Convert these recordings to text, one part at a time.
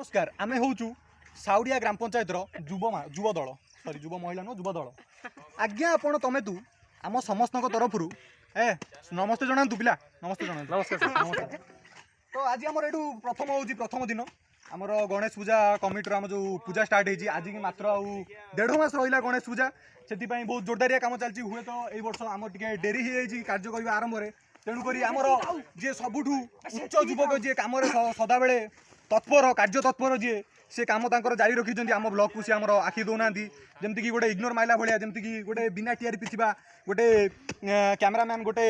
नमस्कार आमे होचु साउडिया ग्राम पंचायत युव दल सरी युव महिला नो युव दल आज्ञा आपण तमे तू आम समस्त तरफ नमस्ते जनातु पिला नमस्ते जनातु नमस्कार तो आज आमर एठू प्रथम दिन आमर गणेश पूजा कमिटर आम जो पूजा स्टार्ट होती आज की मात्र आउ 1.5 मास रहा गणेश पूजा से बहुत जोरदारिया काम चलती हुए तो यही वर्ष आम टे डेरी हो कार्य करने आरंभ में तेणुक आमर जी सबुठ उच्च युवक जी कम सदा बेले तत्पर कार्य तत्पर जी से कम जारी रखी आम ब्लॉक को सी आम आखि दौना जमीक गोटे इग्नोर माइला भाया जमीक गोटे बिना टीआरपी थी गोटे कैमरामैन गोटे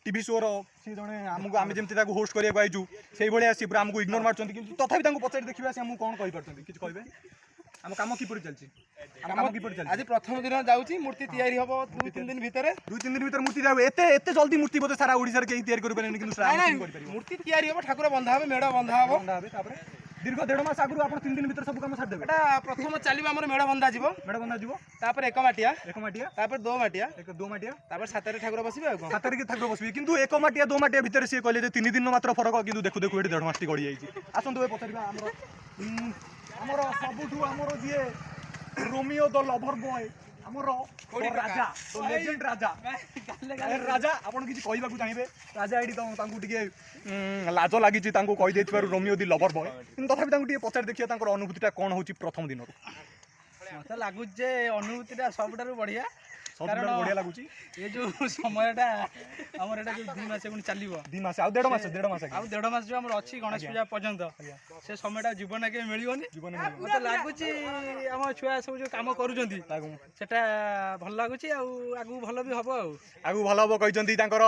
टीवी शोर सी जड़े आमको आम जमी होस्ट करने आईचु से भाया सी पूरा आमको इग्नोर मार्च कि तथापि पचारि देखा सी आमको कौन कहीपर कि कहे आम कम किपर चलती आज प्रथम दिन जाऊँगी मूर्ति तैयारी हम 2-3 दिन भितर मूर्ति एते जल्दी मूर्ति बोधे सारा ओडिसा कहीं तैयारी करें मूर्ति तैयारी हम ठाकुर बंधा हे मेढ़ बंधा हम दीर्घ 1.5 मास आगु आप 3 दिन भीतर सब काम छाड़ देबे प्रथम चलिबा हमर मेढ़ बंधा जीवो तापर एक माटिया तापर दो माटिया तापर सातरे ठाकुर बसिबे आ सातरे के ठाकुर बसिबे किंतु एक माटिया दो माटिया भीतर से कहले जे 3 दिन मात्र फरक किंतु देखु देखु एठी 1.5 मास गड़ी जाईची आसंतु पचारिबा हमर सबुठु हमर जे रोमियो द लवर बॉय हमर राजा तो लेजेंड राजा आपण किछि कहबाकू चाहिबे राजा एडी तांकू टिके लाज लागि छि तांकू कहि देथिबारु रोमियो द लवर बॉय किंतु तथापि तांकू टिके पचार देखिया तांकर अनुभूतिटा कोन होछि प्रथम दिन मते लागु जे अनुभूतिटा सबटारु बढ़िया कारण बढ़िया लागुछि ये जो समयटा हमर एटा जो 2 मास गुण चलिबो 2 मास आ 1.5 मास आ 1.5 मास जो हमर अछि गणेश पूजा पर्यंत से समयटा जीवन के मिलियोनी मते लागुछि हम छुआ सब जो काम करूजंती सेटा भल लागुछि आ आगु भल भी हबो आगु भल हबो कहिजंती तांकर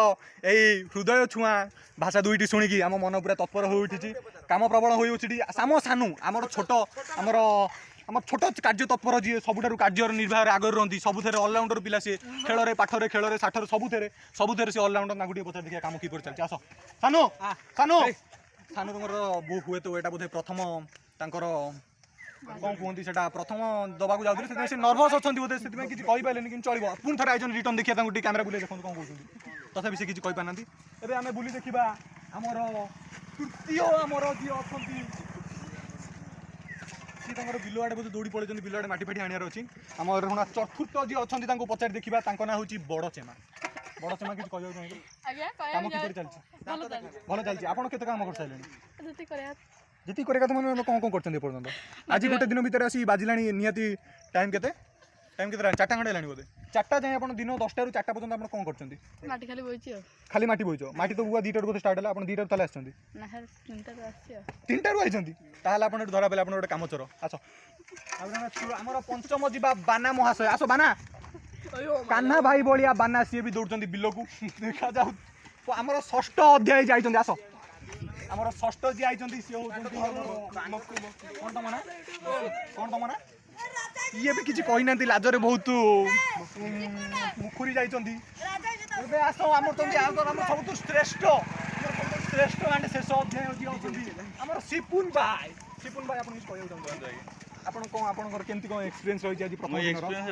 एई हृदय छुआ भाषा दुईटी सुनिकी आम मन पूरा तत्पर होई उठिछि काम प्रबल होई उठिछि सामो सानु हमर छोट आम छोट कार्य तत्पर जी सबुठार कार्य निर्वाह आगे रही सबुथे अलराउंडर पिला सी खेल पाठर खेल साठर सबुथे से अलराउंडर ना गोटे पचार देखिए काम कि चलती आस सानो सानो सानो तुम हुए तो यहाँ बोधे प्रथम तांकर कौन कहती से प्रथम दबाक जाऊँगे से नर्भस अच्छा बोधे से किसी कहीपारे कि चलो पुणी थे आज रिटर्न देखिए कैमेरा बुले देखो कौन कहते तथा से किसी कहीपार ना एवं आम बुली देखा आमर तृतीय आमर जी अच्छा बिल आड़े बोधे दौड़ी पड़े बिल आड़े माटी फाटी आनार अच्छी आम चतुर्थ जी अच्छा पचारि देखा ना हूँ बड़ चेमा किसी कम किपर चलती भल चलती आप केते काम कर सारे जीती कर कौन कौन कर आज गोटे दिन भितर आसी बाजिला निहाती टाइम केते 4टा खंडे है बोधे 4टा जाए आप दिन 10टा ରୁ 4टा पर्यंत आप कौन कर खाली माटी बोईच माटी तो बुआ 2टा बोधे स्टार्ट है आप 2टा ताले आछंती 3टा ରୁ आइछंती ताहले आपण धरा पेले आपण गोटे काम चोर आस आमर पंचम जीवा बाना महाशय आस बाना कान्हा भाई भलिया बाना सी भी दौड़ते बिल को देखा जाऊ आमर 6ठ अध्याय जाइछंती आस आमर 6ठ जी आइछंती सी कौन तम ना ये भी किसी कही ना लाजरे बहुत मुखुरी जाइछंती आस आम सब श्रेष्ठ एंड शेष अध्याय जी अच्छा आम सिपुन भाई आप आपण कौन आपनकर केमती कौन एक्सपीरियंस रही आज प्रथम एक्सपीरियंस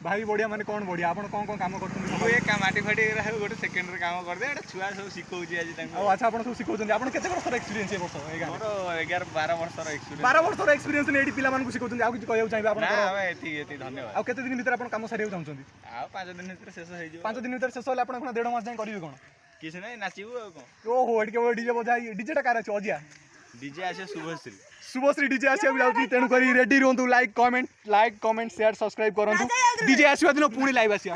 भारी बढ़िया माने कौन बढ़िया आपण कौन कौन काम करछन मु एक माटी फाटी गोटे सेकेंड रे काम कर दे एटा छुआ सब सिखौची आज तांको अच्छा आपण सब सिखौछन आपण केते वर्ष एक्सपीरियंस ए वर्ष मोर 11-12 वर्ष एक्सपीरियंस 12 वर्ष एक्सपीरियंस ने एडी पिला मानकु सिखौछन आ किछ कहउ चाहिबा आपण ना एती धन्यवाद आ केते दिन भीतर आपण काम सारियौ चाहछन आ 5 दिन भीतर शेष होई जो 5 दिन भीतर शेष होला आपण 1.5 मास जाय करिवे कोन किछ नै नाचिबु आ कोन ओहो एडी के डीजे बजाई डीजे टा कार अछि अजिया डीजे आसे शुभश्री डीजे आसिया जाउची तेणु करी रेडी रहंतु लाइक कमेंट शेयर सब्सक्राइब करंतु डीजे आसीबा दिन पुणी लाइव आसिया